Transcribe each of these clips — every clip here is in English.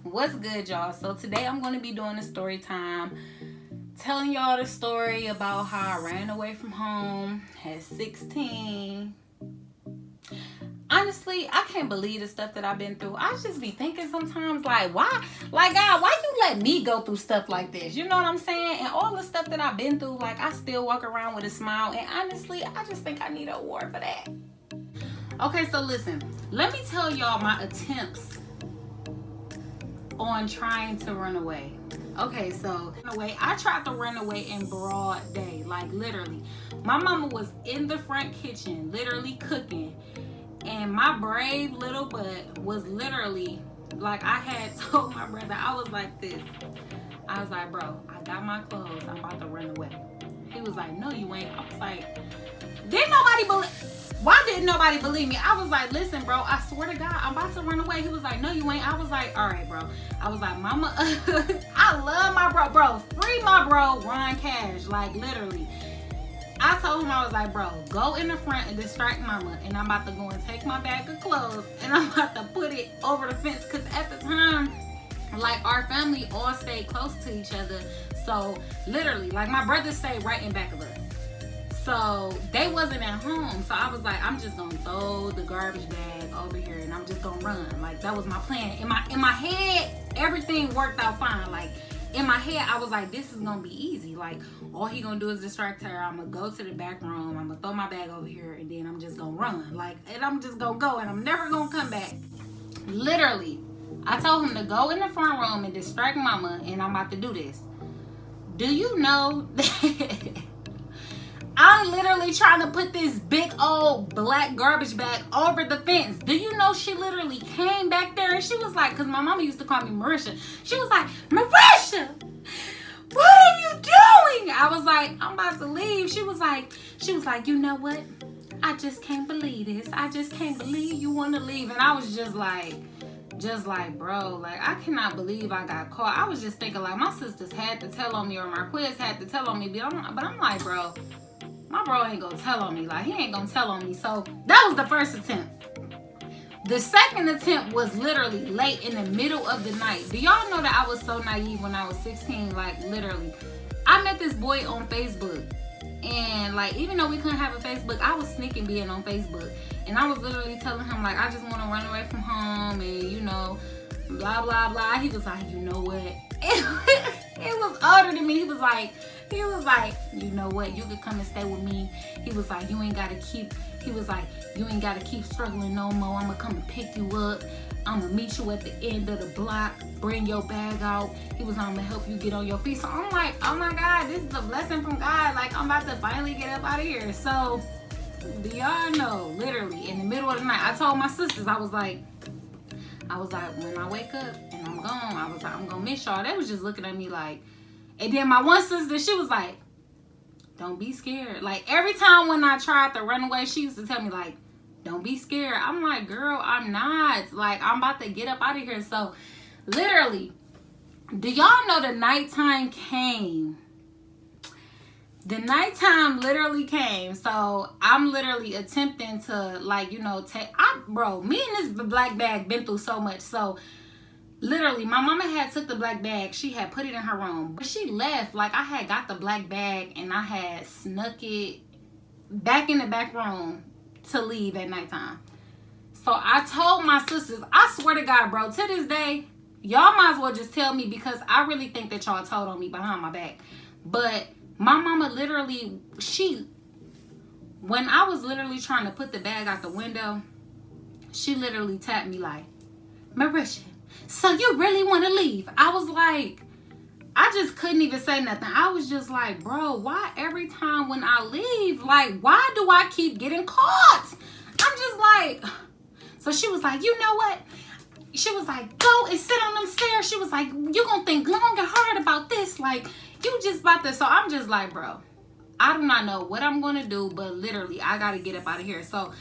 What's good, y'all? So today I'm going to be doing a story time, telling y'all the story about how I ran away from home at 16. Honestly, I can't believe the stuff that I've been through. I just be thinking sometimes, like, why? Like, God, why you let me go through stuff like this? You know what I'm saying? And all the stuff that I've been through, like, I still walk around with a smile. And honestly, I just think I need an award for that. Okay, so listen. Let me tell y'all my attempts on trying to run away. Okay, so I tried to run away in broad day, like literally. My mama was in the front kitchen, literally cooking, and my brave little butt was literally like, I had told my brother, I was like this. I was like, bro, I got my clothes, I'm about to run away. He was like, no, you ain't. I was like, why didn't nobody believe me? I was like, listen, bro, I swear to God, I'm about to run away. He was like, no, you ain't. I was like, all right, bro. I was like, mama, I love my bro. Bro, free my bro, Ron Cash. Like, literally. I told him, I was like, bro, go in the front and distract mama. And I'm about to go and take my bag of clothes and I'm about to put it over the fence. Because at the time, like, our family all stayed close to each other. So, literally, like, my brothers stayed right in back of us. So they wasn't at home. So I was like, I'm just gonna throw the garbage bag over here and I'm just gonna run. Like, that was my plan. In my head, everything worked out fine. Like, in my head, I was like, this is gonna be easy. Like, all he gonna do is distract her. I'm gonna go to the back room. I'm gonna throw my bag over here and then I'm just gonna run. Like, and I'm just gonna go and I'm never gonna come back. Literally, I told him to go in the front room and distract mama and I'm about to do this. Do you know that I'm literally trying to put this big old black garbage bag over the fence? Do you know she literally came back there and she was like, because my mama used to call me Marisha. She was like, Marisha, what are you doing? I was like, I'm about to leave. She was like, you know what? I just can't believe this. I just can't believe you want to leave. And I was just like, bro, like, I cannot believe I got caught. I was just thinking, like, my sisters had to tell on me or my quiz had to tell on me. But I'm like, bro, my bro ain't gonna tell on me. Like, he ain't gonna tell on me. So that was the first attempt. The second attempt was literally late in the middle of the night. Do y'all know that I was so naive when I was 16? Like, literally, I met this boy on Facebook. And, like, even though we couldn't have a Facebook, I was sneaking being on Facebook. And I was literally telling him, like, I just want to run away from home and, you know, blah, blah, blah. He was like, you know what? It was older than me. He was like, you know what? You could come and stay with me. He was like, you ain't got to keep struggling no more. I'm going to come and pick you up. I'm going to meet you at the end of the block. Bring your bag out. He was like, I'm going to help you get on your feet. So I'm like, oh my God, this is a blessing from God. Like, I'm about to finally get up out of here. So, do y'all know, literally, in the middle of the night, I told my sisters, I was like, when I wake up and I'm gone, I was like, I'm going to miss y'all. They was just looking at me like, and then my one sister, she was like, don't be scared. Like, every time when I tried to run away, she used to tell me, like, don't be scared. I'm like, girl, I'm not. Like, I'm about to get up out of here. So, literally, do y'all know the nighttime came? The nighttime literally came. So, I'm literally attempting to, like, you know, bro, me and this black bag been through so much. So, literally, my mama had took the black bag. She had put it in her room. But she left. Like, I had got the black bag and I had snuck it back in the back room to leave at nighttime. So I told my sisters, I swear to God, bro, to this day, y'all might as well just tell me, because I really think that y'all told on me behind my back. But my mama literally, when I was literally trying to put the bag out the window, she literally tapped me like, Marisha, so you really want to leave? I was like, I just couldn't even say nothing. I was just like, bro, why every time when I leave, like, why do I keep getting caught? I'm just like, so she was like, you know what? She was like, go and sit on them stairs. She was like, you gonna think long and hard about this. Like, you just about to. So I'm just like, bro, I do not know what I'm going to do, but literally, I got to get up out of here. So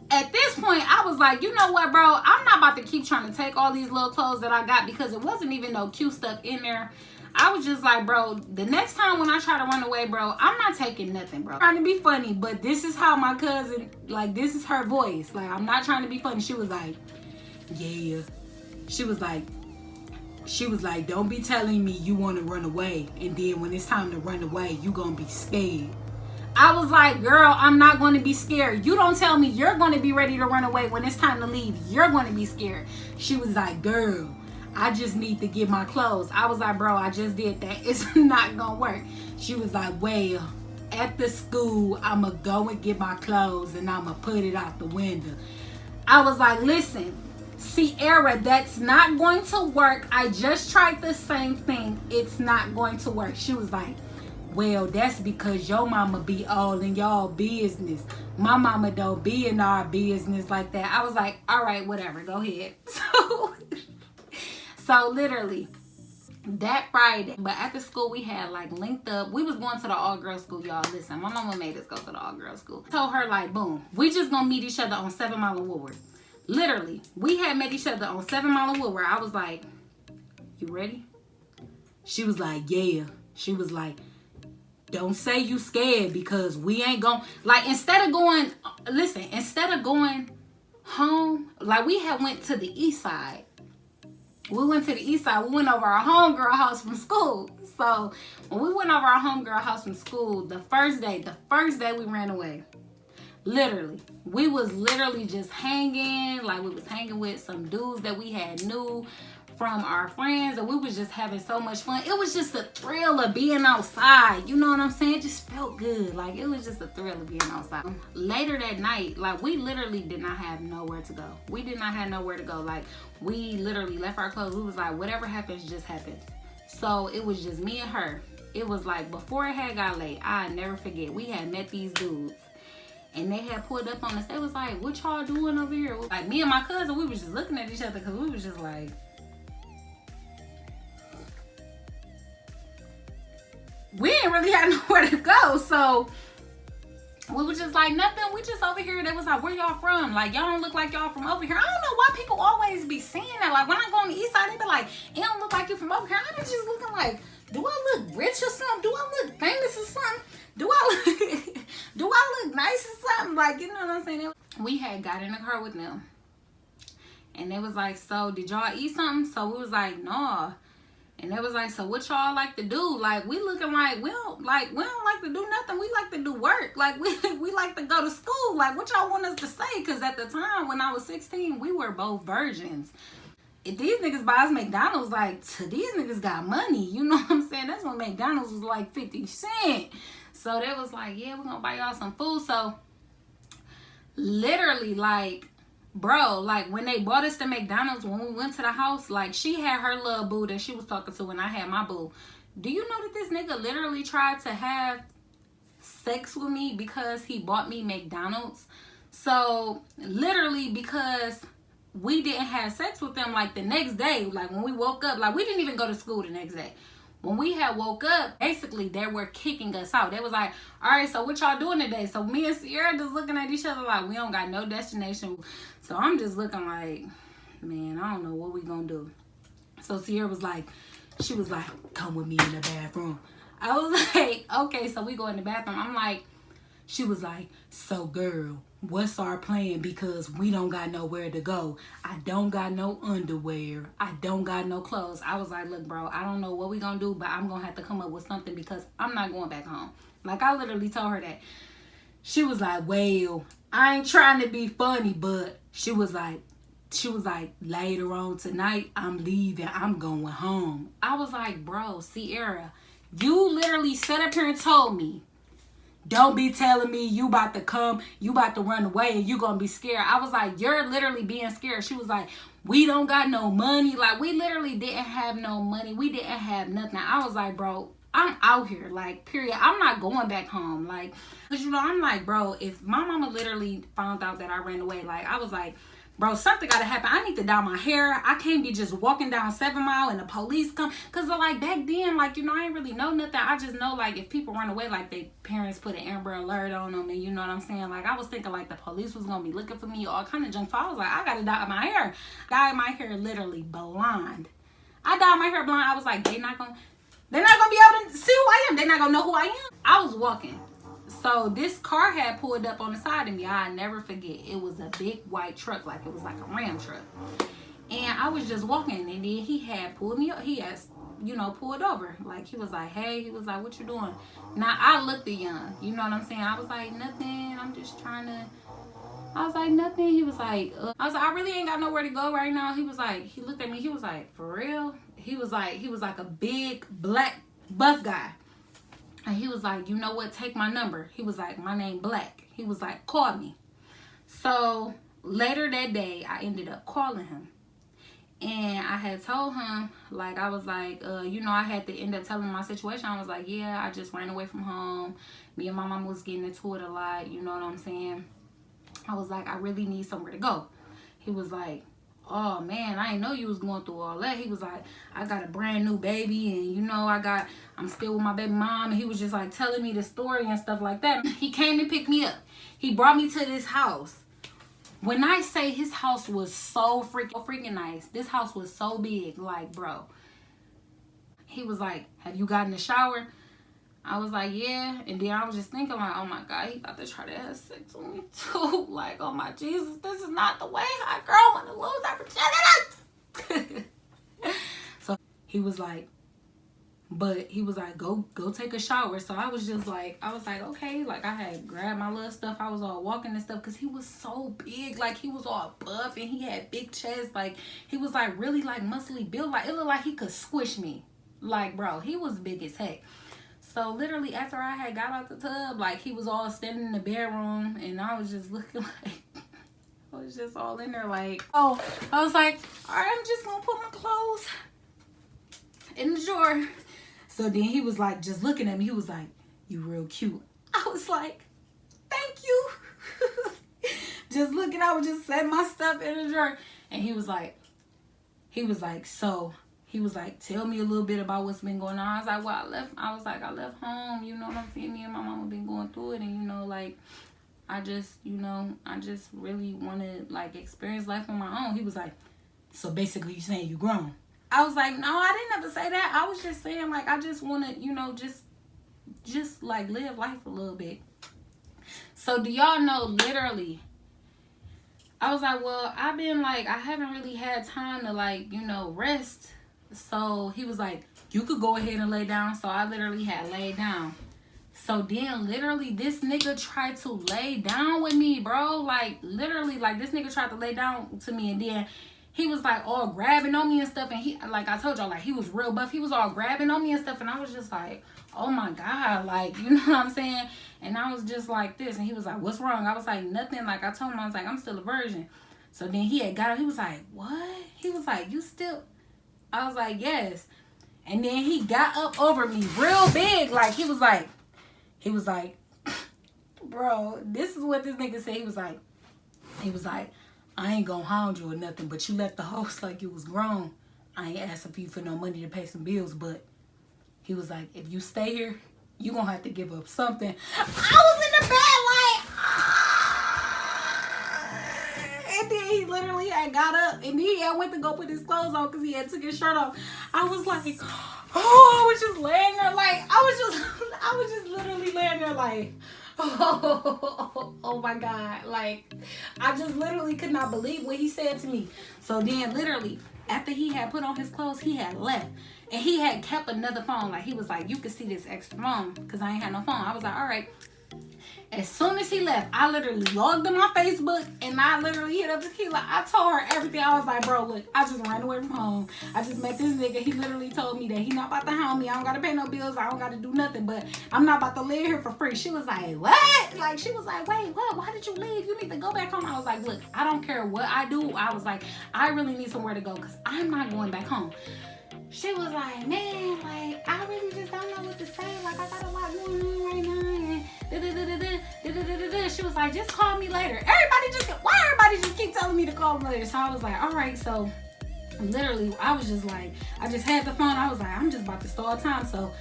at this point, I was like, you know what, bro? I'm not about to keep trying to take all these little clothes that I got, because it wasn't even no cute stuff in there. I was just like, bro, the next time when I try to run away, bro, I'm not taking nothing, bro. I'm trying to be funny, but this is how my cousin, like, this is her voice. Like, I'm not trying to be funny. She was like, yeah. She was like, She was like, don't be telling me you want to run away, and then when it's time to run away, you gonna be scared. I was like, girl, I'm not going to be scared. You don't tell me you're going to be ready to run away. When it's time to leave, you're going to be scared. She was like, girl, I just need to get my clothes. I was like, bro, I just did that. It's not going to work. She was like, well, at the school, I'm going to go and get my clothes and I'm going to put it out the window. I was like, listen, Sierra, that's not going to work. I just tried the same thing. It's not going to work. She was like, well, that's because your mama be all in y'all business. My mama don't be in our business like that. I was like, all right, whatever, go ahead. So literally that Friday, but at the school we had like linked up. We was going to the all-girls school, y'all. Listen, my mama made us go to the all-girls school. Told her like, boom, we just gonna meet each other on 7 Mile and Woodward. Literally, we had met each other on 7 Mile and Woodward. I was like, you ready? She was like, yeah. She was like, don't say you scared because we ain't going, like, instead of going home, like we had went to the east side. We went to the east side. We went over our homegirl house from school. So when we went over our homegirl house from school, the first day we ran away. Literally. We was literally just hanging. Like we was hanging with some dudes that we had knew from our friends, and we was just having so much fun. It was just a thrill of being outside. You know what I'm saying? It just felt good. Like it was just a thrill of being outside. Later that night, like we literally did not have nowhere to go. We did not have nowhere to go. Like we literally left our clothes. We was like, whatever happens, just happens. So it was just me and her. It was like before it had got late. I never forget. We had met these dudes. And they had pulled up on us. They was like, what y'all doing over here? Like me and my cousin, we was just looking at each other because we was just like, we didn't really have nowhere to go. So we was just like, nothing. We just over here. They was like, where y'all from? Like, y'all don't look like y'all from over here. I don't know why people always be saying that. Like, when I go on the east side, they be like, it don't look like you from over here. I be just looking like, do I look rich or something? Do I look famous or something? Do I look nice or something? Like, you know what I'm saying? We had got in the car with them. And they was like, so did y'all eat something? So we was like, nah. And they was like, so what y'all like to do? Like, we looking like we don't like to do nothing. We like to do work. Like, we like to go to school. Like, what y'all want us to say? Because at the time, when I was 16, we were both virgins. If these niggas buy us McDonald's, like, these niggas got money. You know what I'm saying? That's when McDonald's was like 50 cents. So they was like, yeah, we're going to buy y'all some food. So, literally, like, bro, like when they bought us to McDonald's, when we went to the house, like she had her little boo that she was talking to, and I had my boo. Do you know that this nigga literally tried to have sex with me because he bought me McDonald's? So literally, because we didn't have sex with them, like the next day, like when we woke up, like we didn't even go to school the next day. When we had woke up, basically they were kicking us out. They was like, all right, so what y'all doing today? So me and Sierra just looking at each other like we don't got no destination. So I'm just looking like, man, I don't know what we gonna do. So Sierra was like, she was like, come with me in the bathroom. I was like, okay, so we go in the bathroom. I'm like, she was like, so girl, what's our plan? Because we don't got nowhere to go. I don't got no underwear. I don't got no clothes. I was like, look, bro, I don't know what we gonna do, but I'm gonna have to come up with something because I'm not going back home. Like, I literally told her that. She was like, well, I ain't trying to be funny, but she was like, later on tonight, I'm leaving. I'm going home. I was like, bro, Sierra, you literally sat up here and told me, don't be telling me you about to come, you about to run away, and you gonna be scared. I was like, you're literally being scared. She was like, we don't got no money. Like, we literally didn't have no money. We didn't have nothing. I was like, bro, I'm out here, like, period. I'm not going back home. Like, because, you know, I'm like, bro, if my mama literally found out that I ran away, like, I was like, bro, something gotta happen. I need to dye my hair. I can't be just walking down 7 Mile and the police come. Because, like, back then, like, you know, I ain't really know nothing. I just know, like, if people run away, like, their parents put an Amber Alert on them. And you know what I'm saying? Like, I was thinking, like, the police was going to be looking for me, all kind of junk. So I was like, I gotta dye my hair. Dye my hair literally blonde. I dyed my hair blonde. I was like, they're not going to be able to see who I am. They're not going to know who I am. I was walking. So this car had pulled up on the side of me. I'll never forget. It was a big white truck, like it was like a Ram truck. And I was just walking, and then he had pulled me up. He had, you know, pulled over. Like, he was like, hey, he was like, what you doing? Now, I looked at young. You know what I'm saying? I was like, nothing. I'm just trying to. I was like, nothing. He was like, I was like, I really ain't got nowhere to go right now. He was like, he looked at me. He was like, for real? He was like a big, black, buff guy. And he was like, you know what? Take my number. He was like, my name Black. He was like, call me. So later that day, I ended up calling him. And I had told him, like, I was like, you know, I had to end up telling him my situation. I was like, yeah, I just ran away from home. Me and my mom was getting into it a lot. You know what I'm saying? I was like, I really need somewhere to go. He was like, oh, man, I didn't know you was going through all that. He was like, I got a brand new baby. And, you know, I'm still with my baby mom. And he was just, like, telling me the story and stuff like that. He came and picked me up. He brought me to this house. When I say his house was so freaking nice, this house was so big, like, bro. He was like, have you gotten a shower? I was like, yeah. And then I was just thinking, like, oh my God, he about to try to have sex with me too. Like, oh my Jesus, this is not the way a girl want to lose her virginity. So he was like, but he was like, go take a shower. So I was like, okay. Like, I had grabbed my little stuff. I was all walking and stuff because he was so big. Like, he was all buff and he had big chest. Like, he was like really like muscly built. Like, it looked like he could squish me. Like, bro, he was big as heck. So literally after I had got out the tub, like, he was all standing in the bedroom and I was just looking like, I was just all in there like, oh, I was like, all right, I'm just gonna put my clothes in the drawer. So then he was like, just looking at me, he was like, you real cute. I was like, thank you. Just looking, I was just setting my stuff in the drawer. And he was like, tell me a little bit about what's been going on. I was like, well, I left home, you know what I'm saying? Me and my mama been going through it, and, you know, like, I just really want to, like, experience life on my own. He was like, so basically you saying you grown? I was like, no, I didn't ever say that. I was just saying, like, I just want to, you know, just like live life a little bit. So do y'all know, literally, I was like, well, I've been like, I haven't really had time to, like, you know, rest. So he was like, you could go ahead and lay down. So I literally had laid down. So then literally this nigga tried to lay down with me, bro. Like, literally, like, this nigga tried to lay down to me, and then he was like all grabbing on me and stuff. And he, like I told y'all, like, he was real buff. He was all grabbing on me and stuff. And I was just like, oh my God, like, you know what I'm saying? And I was just like this. And he was like, what's wrong? I was like, nothing. Like, I told him, I was like, I'm still a virgin. So then he had got up. He was like, what? He was like, you still? I was like, yes. And then he got up over me real big. Like, he was like, bro, this is what this nigga said. He was like, I ain't gonna hound you or nothing, but you left the house like you was grown. I ain't asking for you for no money to pay some bills, but he was like, if you stay here, you gonna have to give up something. I was in the bed like, and then he literally had got up and he had went to go put his clothes on because he had took his shirt off. I was like, oh, I was just laying there like, I was just literally laying there like, oh my God. Like, I just literally could not believe what he said to me. So then literally after he had put on his clothes, he had left. And he had kept another phone. Like, he was like, you could see this extra phone because I ain't had no phone. I was like, all right. As soon as he left, I literally logged on my Facebook and I literally hit up Tequila. I told her everything. I was like, bro, look, I just ran away from home. I just met this nigga. He literally told me that he not about to hound me. I don't got to pay no bills. I don't got to do nothing, but I'm not about to live here for free. She was like, what? Like, she was like, wait, what? Why did you leave? You need to go back home. I was like, look, I don't care what I do. I was like, I really need somewhere to go because I'm not going back home. She was like, man, like, I really just don't know what to say. Like, I got a lot going on right now. And she was like, just call me later. Why everybody just keep telling me to call them later? So I was like, all right. So literally, I was just like, I just had the phone. I was like, I'm just about to start time. So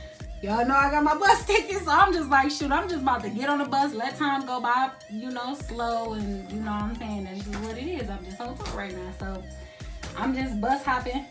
y'all know I got my bus ticket. So I'm just like, shoot, I'm just about to get on the bus, let time go by, you know, slow. And you know what I'm saying? That's just what it is. I'm just on tour right now. So I'm just bus hopping.